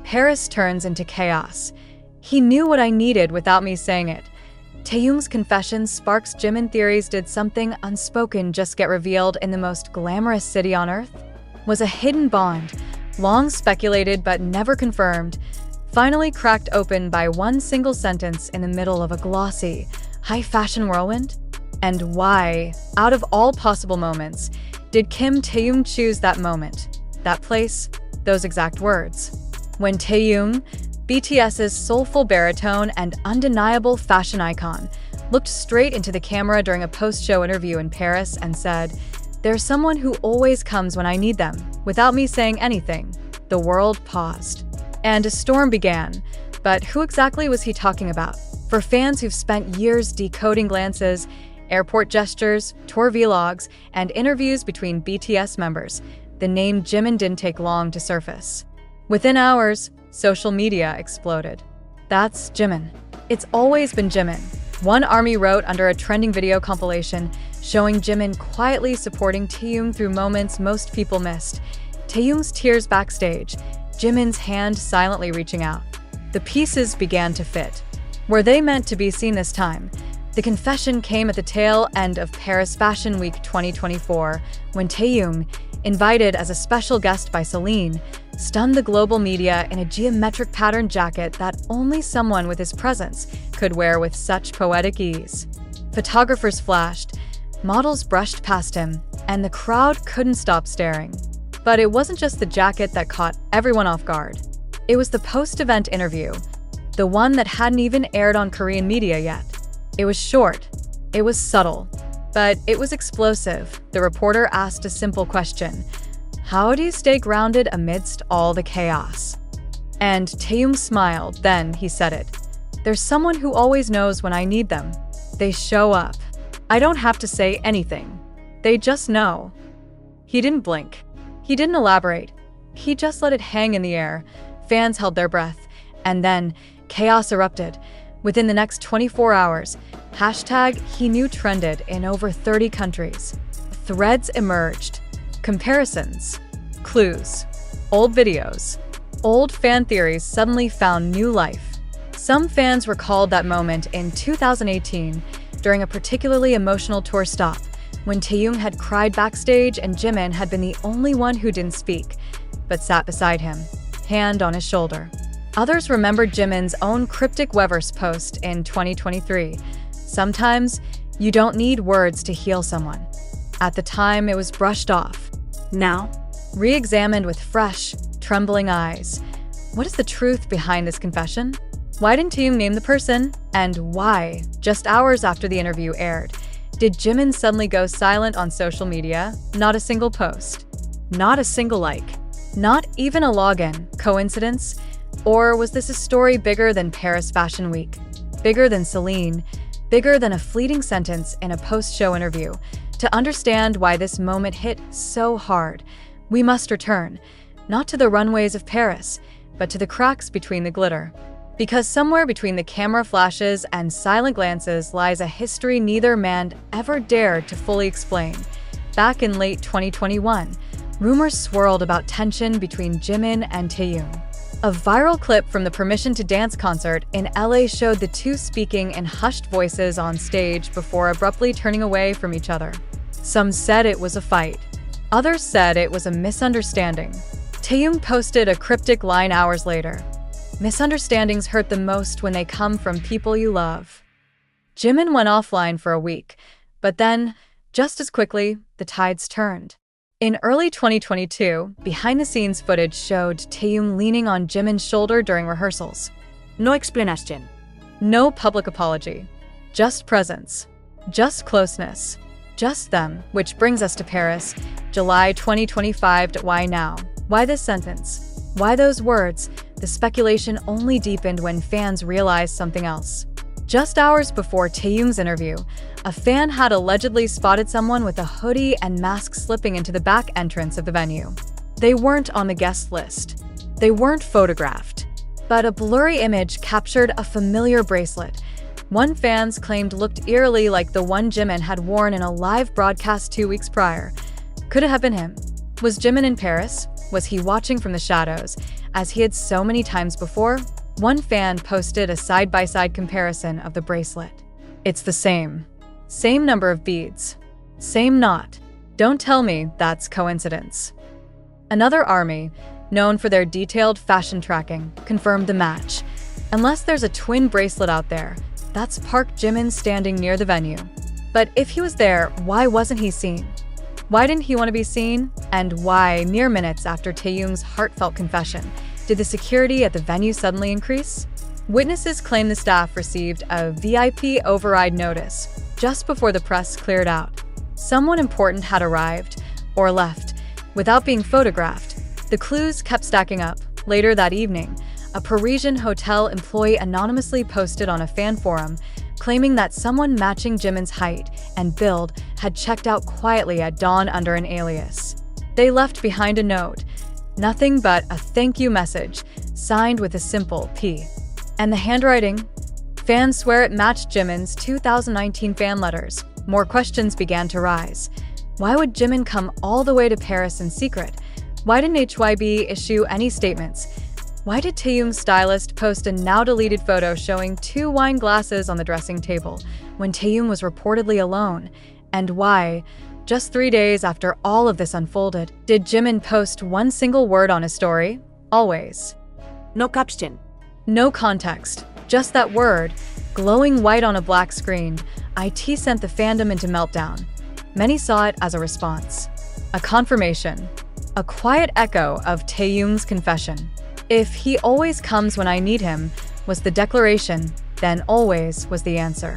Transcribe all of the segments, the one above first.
Paris turns into chaos. He knew what I needed without me saying it. Taehyung's confession sparks Jimin theories. Did something unspoken just get revealed in the most glamorous city on earth? Was a hidden bond, long speculated but never confirmed, finally cracked open by one single sentence in the middle of a glossy, high-fashion whirlwind? And why, out of all possible moments, did Kim Taehyung choose that moment, that place, those exact words? When Taehyung, BTS's soulful baritone and undeniable fashion icon, looked straight into the camera during a post-show interview in Paris and said, "There's someone who always comes when I need them," without me saying anything, the world paused. And a storm began. But who exactly was he talking about? For fans who've spent years decoding glances, airport gestures, tour vlogs, and interviews between BTS members, the name Jimin didn't take long to surface. Within hours, social media exploded. "That's Jimin. It's always been Jimin," one army wrote under a trending video compilation showing Jimin quietly supporting Taehyung through moments most people missed. Taehyung's tears backstage, Jimin's hand silently reaching out. The pieces began to fit. Were they meant to be seen this time? The confession came at the tail end of Paris Fashion Week 2024, when Taehyung, invited as a special guest by Celine, stunned the global media in a geometric pattern jacket that only someone with his presence could wear with such poetic ease. Photographers flashed, models brushed past him, and the crowd couldn't stop staring. But it wasn't just the jacket that caught everyone off guard. It was the post-event interview, the one that hadn't even aired on Korean media yet. It was short, it was subtle, but it was explosive. The reporter asked a simple question: "How do you stay grounded amidst all the chaos?" And Taehyung smiled, then he said it. "There's someone who always knows when I need them. They show up. I don't have to say anything. They just know." He didn't blink. He didn't elaborate. He just let it hang in the air. Fans held their breath. And then, chaos erupted. Within the next 24 hours, #HeKnew trended in over 30 countries. Threads emerged. Comparisons. Clues. Old videos. Old fan theories suddenly found new life. Some fans recalled that moment in 2018 during a particularly emotional tour stop, when Taehyung had cried backstage and Jimin had been the only one who didn't speak, but sat beside him, hand on his shoulder. Others remembered Jimin's own cryptic Weverse post in 2023. "Sometimes, you don't need words to heal someone." At the time, it was brushed off. Now, re-examined with fresh, trembling eyes. What is the truth behind this confession? Why didn't Taehyung name the person? And why, just hours after the interview aired, did Jimin suddenly go silent on social media? Not a single post. Not a single like. Not even a login. Coincidence? Or was this a story bigger than Paris Fashion Week? Bigger than Celine? Bigger than a fleeting sentence in a post-show interview? To understand why this moment hit so hard, we must return, not to the runways of Paris, but to the cracks between the glitter. Because somewhere between the camera flashes and silent glances lies a history neither man ever dared to fully explain. Back in late 2021, rumors swirled about tension between Jimin and Taehyung. A viral clip from the Permission to Dance concert in LA showed the two speaking in hushed voices on stage before abruptly turning away from each other. Some said it was a fight. Others said it was a misunderstanding. Taehyung posted a cryptic line hours later: "Misunderstandings hurt the most when they come from people you love." Jimin went offline for a week, but then, just as quickly, the tides turned. In early 2022, behind-the-scenes footage showed Taehyung leaning on Jimin's shoulder during rehearsals. No explanation. No public apology. Just presence. Just closeness. Just them. Which brings us to Paris, July 2025. Why now? Why this sentence? Why those words? The speculation only deepened when fans realized something else. Just hours before Taehyung's interview, a fan had allegedly spotted someone with a hoodie and mask slipping into the back entrance of the venue. They weren't on the guest list. They weren't photographed. But a blurry image captured a familiar bracelet. One fan's claimed looked eerily like the one Jimin had worn in a live broadcast 2 weeks prior. Could it have been him? Was Jimin in Paris? Was he watching from the shadows, as he had so many times before. One fan posted a side-by-side comparison of the bracelet. It's the same. Same number of beads. Same knot. Don't tell me that's coincidence. Another army, known for their detailed fashion tracking, confirmed the match. Unless there's a twin bracelet out there, that's Park Jimin standing near the venue. But if he was there, why wasn't he seen? Why didn't he want to be seen? And why, mere minutes after Taehyung's heartfelt confession, did the security at the venue suddenly increase? Witnesses claim the staff received a VIP override notice just before the press cleared out. Someone important had arrived, or left, without being photographed. The clues kept stacking up. Later that evening, a Parisian hotel employee anonymously posted on a fan forum, claiming that someone matching Jimin's height and build had checked out quietly at dawn under an alias. They left behind a note, nothing but a thank you message, signed with a simple P. And the handwriting? Fans swear it matched Jimin's 2019 fan letters. More questions began to rise. Why would Jimin come all the way to Paris in secret? Why didn't HYB issue any statements? Why did Taehyung's stylist post a now-deleted photo showing 2 wine glasses on the dressing table when Taehyung was reportedly alone? And why, just 3 days after all of this unfolded, did Jimin post one single word on his story? Always. No caption. No context, just that word, glowing white on a black screen. IT sent the fandom into meltdown. Many saw it as a response, a confirmation, a quiet echo of Taehyung's confession. If he always comes when I need him was the declaration, then always was the answer.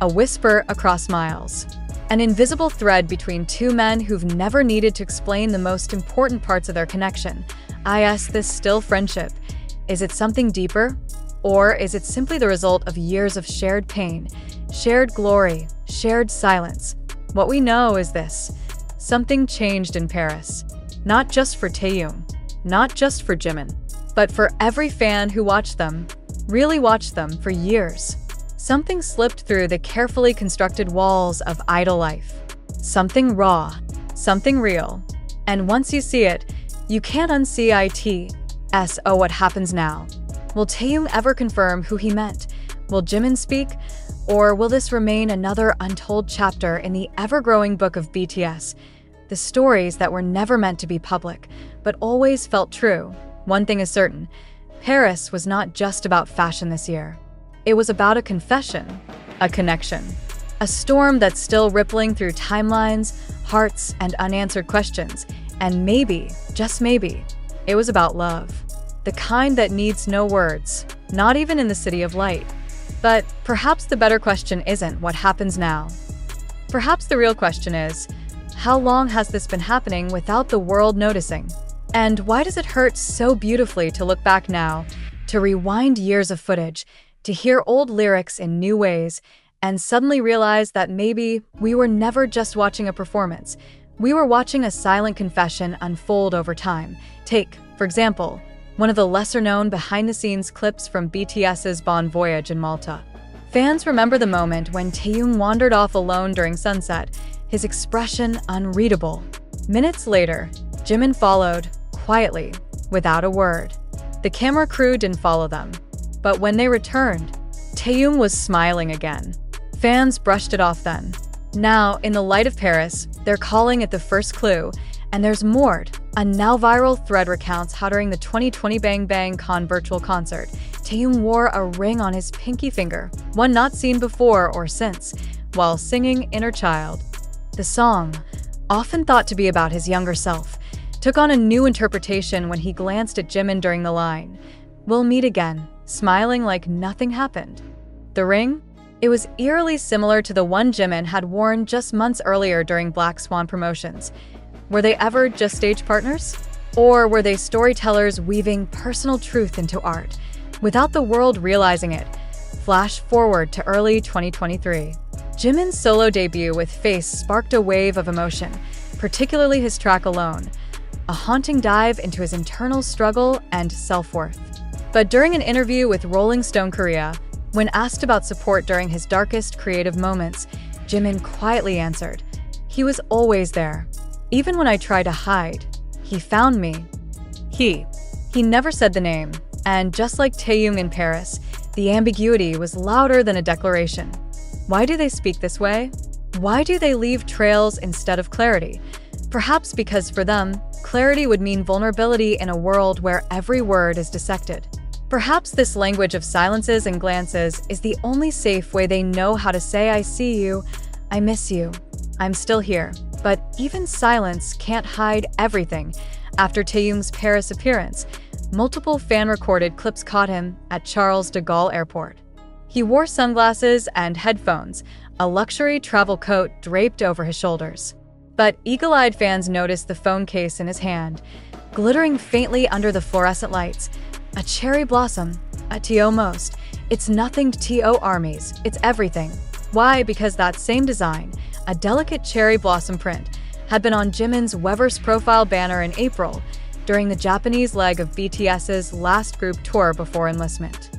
A whisper across miles. An invisible thread between two men who've never needed to explain the most important parts of their connection. I ask this still friendship. Is it something deeper? Or is it simply the result of years of shared pain, shared glory, shared silence? What we know is this. Something changed in Paris. Not just for Taehyung, not just for Jimin, but for every fan who watched them, really watched them for years. Something slipped through the carefully constructed walls of idol life. Something raw, something real. And once you see it, you can't unsee it. Oh, what happens now? Will Taehyung ever confirm who he meant? Will Jimin speak? Or will this remain another untold chapter in the ever-growing book of BTS? The stories that were never meant to be public, but always felt true. One thing is certain, Paris was not just about fashion this year. It was about a confession, a connection, a storm that's still rippling through timelines, hearts, and unanswered questions. And maybe, just maybe, it was about love. The kind that needs no words, not even in the City of Light. But perhaps the better question isn't what happens now. Perhaps the real question is, how long has this been happening without the world noticing? And why does it hurt so beautifully to look back now, to rewind years of footage, to hear old lyrics in new ways, and suddenly realize that maybe we were never just watching a performance. We were watching a silent confession unfold over time. Take, for example, one of the lesser-known behind-the-scenes clips from BTS's Bon Voyage in Malta. Fans remember the moment when Taehyung wandered off alone during sunset, his expression unreadable. Minutes later, Jimin followed, quietly, without a word. The camera crew didn't follow them. But when they returned, Taehyung was smiling again. Fans brushed it off then. Now, in the light of Paris, they're calling it the first clue, and there's more. A now viral thread recounts how during the 2020 Bang Bang Con virtual concert, Taehyung wore a ring on his pinky finger, one not seen before or since, while singing Inner Child. The song, often thought to be about his younger self, took on a new interpretation when he glanced at Jimin during the line. We'll meet again, smiling like nothing happened. The ring? It was eerily similar to the one Jimin had worn just months earlier during Black Swan promotions. Were they ever just stage partners? Or were they storytellers weaving personal truth into art, without the world realizing it? Flash forward to early 2023. Jimin's solo debut with Face sparked a wave of emotion, particularly his track Alone, a haunting dive into his internal struggle and self-worth. But during an interview with Rolling Stone Korea, when asked about support during his darkest creative moments, Jimin quietly answered, "He was always there. Even when I tried to hide, he found me." He, He never said the name, and just like Taehyung in Paris, the ambiguity was louder than a declaration. Why do they speak this way? Why do they leave trails instead of clarity? Perhaps because for them, clarity would mean vulnerability in a world where every word is dissected. Perhaps this language of silences and glances is the only safe way they know how to say I see you, I miss you, I'm still here. But even silence can't hide everything. After Taehyung's Paris appearance, multiple fan-recorded clips caught him at Charles de Gaulle Airport. He wore sunglasses and headphones, a luxury travel coat draped over his shoulders. But eagle-eyed fans noticed the phone case in his hand, glittering faintly under the fluorescent lights. A cherry blossom, a T.O. most. It's nothing to T.O. armies, it's everything. Why? Because that same design, a delicate cherry blossom print, had been on Jimin's Weverse profile banner in April, during the Japanese leg of BTS's last group tour before enlistment.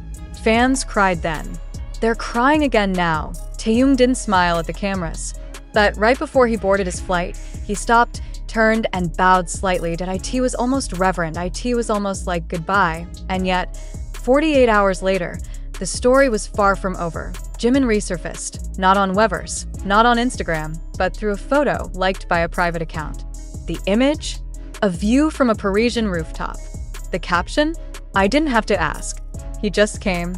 Fans cried then. They're crying again now. Taehyung didn't smile at the cameras. But right before he boarded his flight, he stopped, turned, and bowed slightly. It was almost reverent. It was almost like goodbye. And yet, 48 hours later, the story was far from over. Jimin resurfaced, not on Weverse, not on Instagram, but through a photo liked by a private account. The image? A view from a Parisian rooftop. The caption? I didn't have to ask. He just came.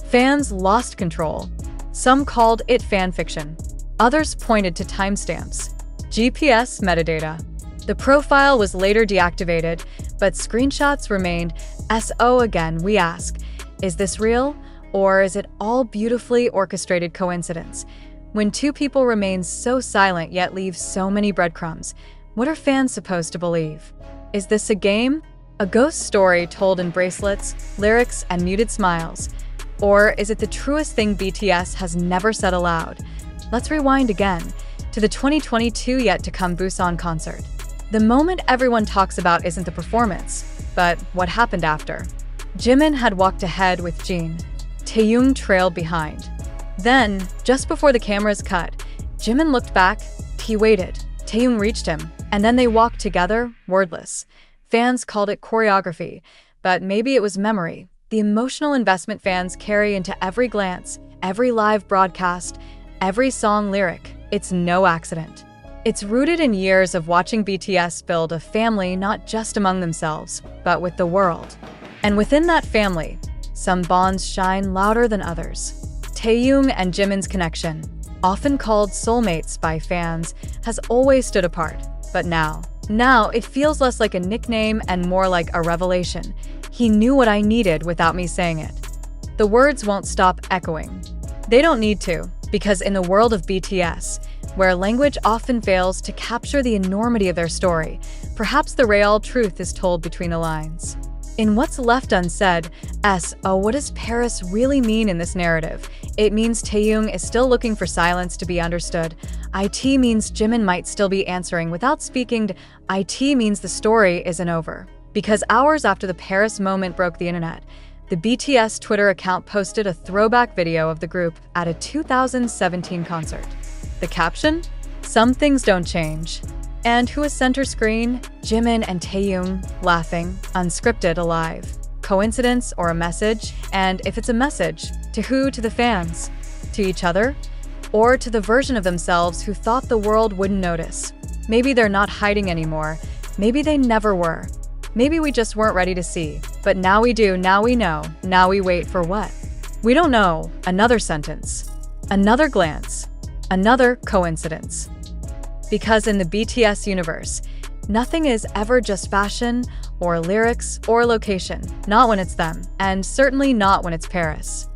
Fans lost control. Some called it fanfiction. Others pointed to timestamps. GPS metadata. The profile was later deactivated, but screenshots remained. So again, we ask, is this real? Or is it all beautifully orchestrated coincidence? When two people remain so silent yet leave so many breadcrumbs, what are fans supposed to believe? Is this a game? A ghost story told in bracelets, lyrics, and muted smiles? Or is it the truest thing BTS has never said aloud? Let's rewind again to the 2022 yet-to-come Busan concert. The moment everyone talks about isn't the performance, but what happened after. Jimin had walked ahead with Jin. Taehyung trailed behind. Then, just before the cameras cut, Jimin looked back, he waited. Taehyung reached him, and then they walked together, wordless. Fans called it choreography, but maybe it was memory. The emotional investment fans carry into every glance, every live broadcast, every song lyric. It's no accident. It's rooted in years of watching BTS build a family not just among themselves, but with the world. And within that family, some bonds shine louder than others. Taehyung and Jimin's connection, often called soulmates by fans, has always stood apart. But now it feels less like a nickname and more like a revelation. He knew what I needed without me saying it. The words won't stop echoing. They don't need to, because in the world of BTS, where language often fails to capture the enormity of their story, perhaps the real truth is told between the lines. In what's left unsaid, what does Paris really mean in this narrative? It means Taehyung is still looking for silence to be understood. It means Jimin might still be answering without speaking. It means the story isn't over. Because hours after the Paris moment broke the internet, the BTS Twitter account posted a throwback video of the group at a 2017 concert. The caption? Some things don't change. And who is center screen? Jimin and Taehyung, laughing, unscripted, alive. Coincidence or a message? And if it's a message, to who? To the fans? To each other? Or to the version of themselves who thought the world wouldn't notice? Maybe they're not hiding anymore. Maybe they never were. Maybe we just weren't ready to see. But now we do, now we know. Now we wait for what? We don't know. Another sentence. Another glance. Another coincidence. Because in the BTS universe, nothing is ever just fashion, or lyrics, or location. Not when it's them, and certainly not when it's Paris.